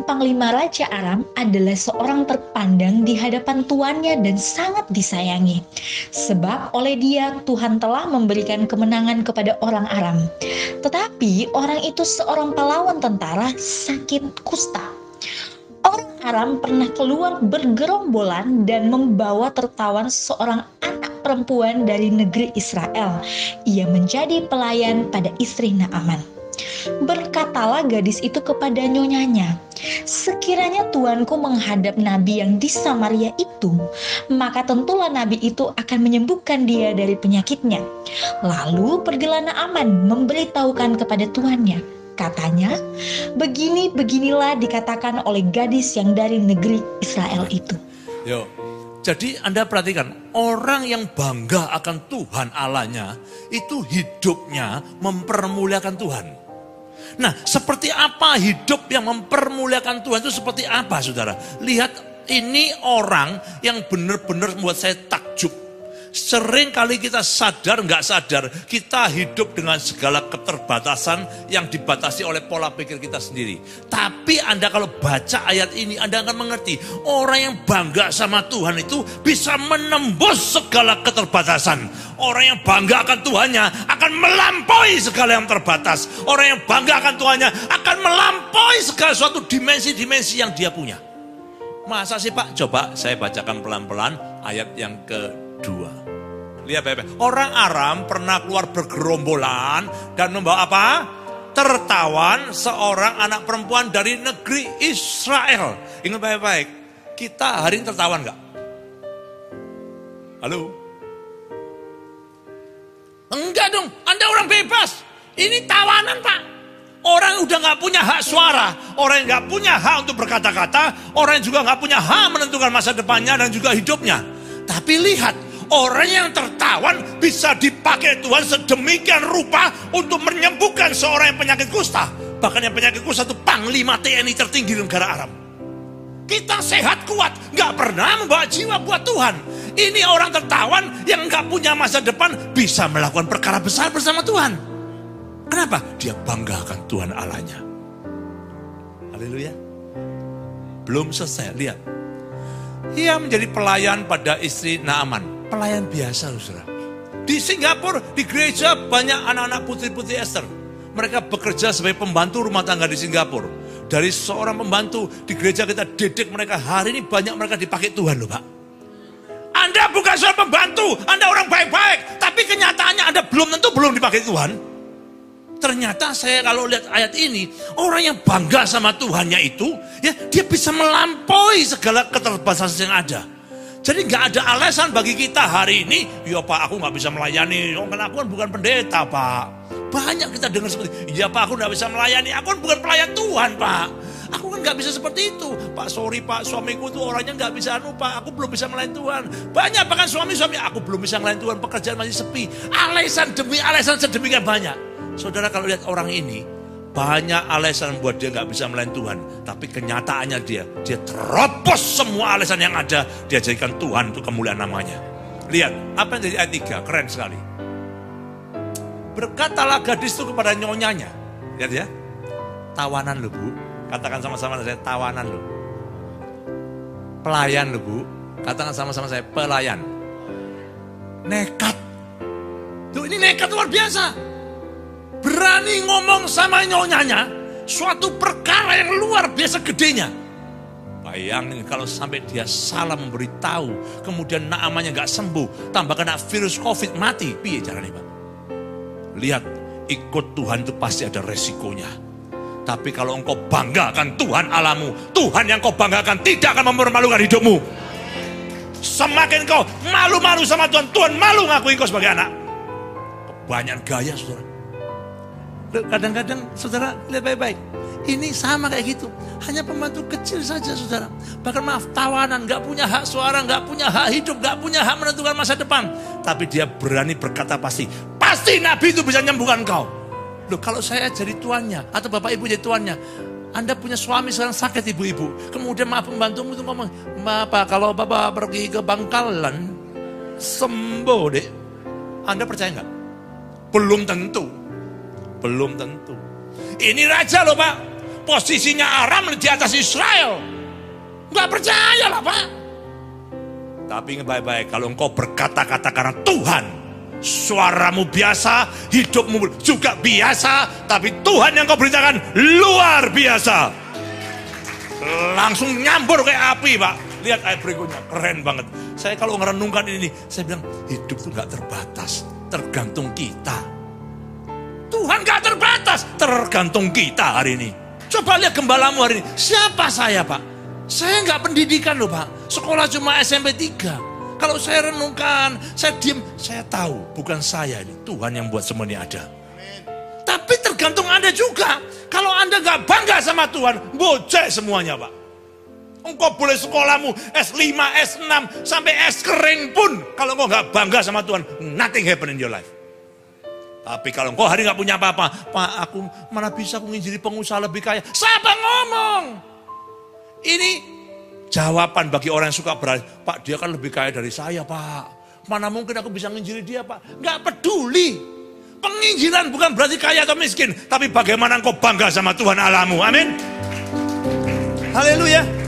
panglima Raja Aram adalah seorang terpandang di hadapan tuannya dan sangat disayangi. Sebab oleh dia Tuhan telah memberikan kemenangan kepada orang Aram. Tetapi orang itu seorang pahlawan tentara sakit kusta. Orang Aram pernah keluar bergerombolan dan membawa tertawan seorang anak perempuan dari negeri Israel. Ia menjadi pelayan pada istri Naaman. Berkatalah gadis itu kepada nyonyanya, sekiranya tuanku menghadap nabi yang di Samaria itu, maka tentulah nabi itu akan menyembuhkan dia dari penyakitnya. Lalu pergilah Naaman memberitahukan kepada tuannya. Katanya, beginilah dikatakan oleh gadis yang dari negeri Israel itu. Jadi Anda perhatikan, orang yang bangga akan Tuhan Allahnya, itu hidupnya mempermuliakan Tuhan. Nah, seperti apa hidup yang mempermuliakan Tuhan itu seperti apa, saudara? Lihat, ini orang yang benar-benar membuat saya takjub. Sering kali kita sadar nggak sadar, kita hidup dengan segala keterbatasan yang dibatasi oleh pola pikir kita sendiri. Tapi Anda kalau baca ayat ini, Anda akan mengerti, orang yang bangga sama Tuhan itu bisa menembus segala keterbatasan. Orang yang bangga akan Tuhannya akan melampaui segala yang terbatas. Orang yang bangga akan Tuhannya akan melampaui segala suatu dimensi-dimensi yang dia punya. Masa sih Pak? Coba saya bacakan pelan-pelan ayat yang kedua. Lihat Bapak, orang Aram pernah keluar bergerombolan dan membawa apa? Tertawan seorang anak perempuan dari negeri Israel. Ingat baik-baik, kita hari ini tertawan nggak? Halo? Enggak dong, Anda orang bebas. Ini tawanan Pak. Orang yang udah nggak punya hak suara, orang yang nggak punya hak untuk berkata-kata, orang yang juga nggak punya hak menentukan masa depannya dan juga hidupnya. Tapi lihat, orang yang tertawan bisa dipakai Tuhan sedemikian rupa untuk menyembuhkan seorang yang penyakit kusta. Bahkan yang penyakit kusta itu panglima TNI tertinggi di negara Arab. Kita sehat kuat, nggak pernah membawa jiwa buat Tuhan. Ini orang tertawan yang nggak punya masa depan bisa melakukan perkara besar bersama Tuhan. Kenapa? Dia banggakan Tuhan Allahnya. Haleluya. Belum selesai, lihat. Ia menjadi pelayan pada istri Naaman. Pelayan biasa, saudara. Di Singapura, di gereja banyak anak-anak putri-putri Esther. Mereka bekerja sebagai pembantu rumah tangga di Singapura. Dari seorang pembantu di gereja kita didik mereka. Hari ini banyak mereka dipakai Tuhan loh Pak. Anda bukan seorang pembantu, Anda orang baik-baik. Tapi kenyataannya Anda belum dipakai Tuhan. Ternyata saya kalau lihat ayat ini, orang yang bangga sama Tuhannya itu, ya dia bisa melampaui segala keterbatasan yang ada. Jadi nggak ada alasan bagi kita hari ini, ya Pak aku nggak bisa melayani, karena aku kan bukan pendeta Pak. Banyak kita dengar seperti, ya Pak aku nggak bisa melayani, aku kan bukan pelayan Tuhan Pak. Aku kan nggak bisa seperti itu. Pak sorry Pak, suamiku tuh orangnya nggak bisa Pak, aku belum bisa melayani Tuhan. Banyak bahkan suami-suami, aku belum bisa melayani Tuhan, pekerjaan masih sepi. Alasan demi alasan sedemikian banyak. Saudara kalau lihat orang ini, banyak alasan buat dia nggak bisa melayani Tuhan. Tapi kenyataannya dia terobos semua alasan yang ada. Dia jadikan Tuhan untuk kemuliaan namanya. Lihat, apa yang dari ayat 3, keren sekali. Berkatalah gadis itu kepada nyonyanya. Lihat ya, tawanan loh Bu. Katakan sama-sama saya, tawanan loh. Pelayan loh Bu. Katakan sama-sama saya, pelayan. Nekat. Tuh ini nekat luar biasa. Berani ngomong sama nyonyanya suatu perkara yang luar biasa gedenya. Bayangin kalau sampai dia salah memberitahu, kemudian Naamannya gak sembuh, tambah kena virus COVID mati, piye caranya Pak? Lihat, ikut Tuhan itu pasti ada resikonya. Tapi kalau engkau banggakan Tuhan Allahmu, Tuhan yang kau banggakan tidak akan mempermalukan hidupmu. Semakin kau malu-malu sama Tuhan, Tuhan malu ngakui kau sebagai anak. Kebanyakan gaya saudara. Kadang-kadang saudara lihat baik-baik. Ini sama kayak gitu. Hanya pembantu kecil saja saudara. Bahkan maaf, tawanan, gak punya hak suara, gak punya hak hidup, gak punya hak menentukan masa depan. Tapi dia berani berkata pasti Nabi itu bisa nyembuhkan kau. Loh kalau saya jadi tuannya, atau bapak ibu jadi tuannya, Anda punya suami sekarang sakit ibu-ibu. Kemudian maaf pembantumu itu ngomong, Bapak kalau bapak pergi ke Bangkalan, sembuh deh. Anda percaya nggak? Belum tentu. Belum tentu. Ini raja loh Pak. posisinya Aram di atas Israel. Nggak percaya lah Pak. Tapi ingat baik-baik, kalau engkau berkata-kata karena Tuhan, suaramu biasa, hidupmu juga biasa, tapi Tuhan yang kau beritakan luar biasa. Langsung nyambur kayak api Pak. Lihat ayat berikutnya, keren banget. Saya kalau merenungkan ini, saya bilang hidup itu gak terbatas, tergantung kita. Tuhan gak terbatas, tergantung kita hari ini. Coba lihat gembalamu hari ini, siapa saya Pak? Saya gak pendidikan loh Pak, sekolah cuma SMP 3. Kalau saya renungkan, saya diam, saya tahu bukan saya ini, Tuhan yang buat semua ini ada. Tapi tergantung Anda juga. Kalau Anda gak bangga sama Tuhan, bocek semuanya Pak. Engkau boleh sekolahmu S5, S6, sampai S kering pun. Kalau engkau gak bangga sama Tuhan, nothing happen in your life. Tapi kalau engkau hari gak punya apa-apa, Pak aku mana bisa aku nginjili pengusaha lebih kaya. Siapa ngomong? Ini jawaban bagi orang yang suka berani. Pak dia kan lebih kaya dari saya Pak. Mana mungkin aku bisa nginjili dia Pak. Gak peduli. Penginjilan bukan berarti kaya atau miskin. Tapi bagaimana engkau bangga sama Tuhan Allahmu. Amin. Haleluya.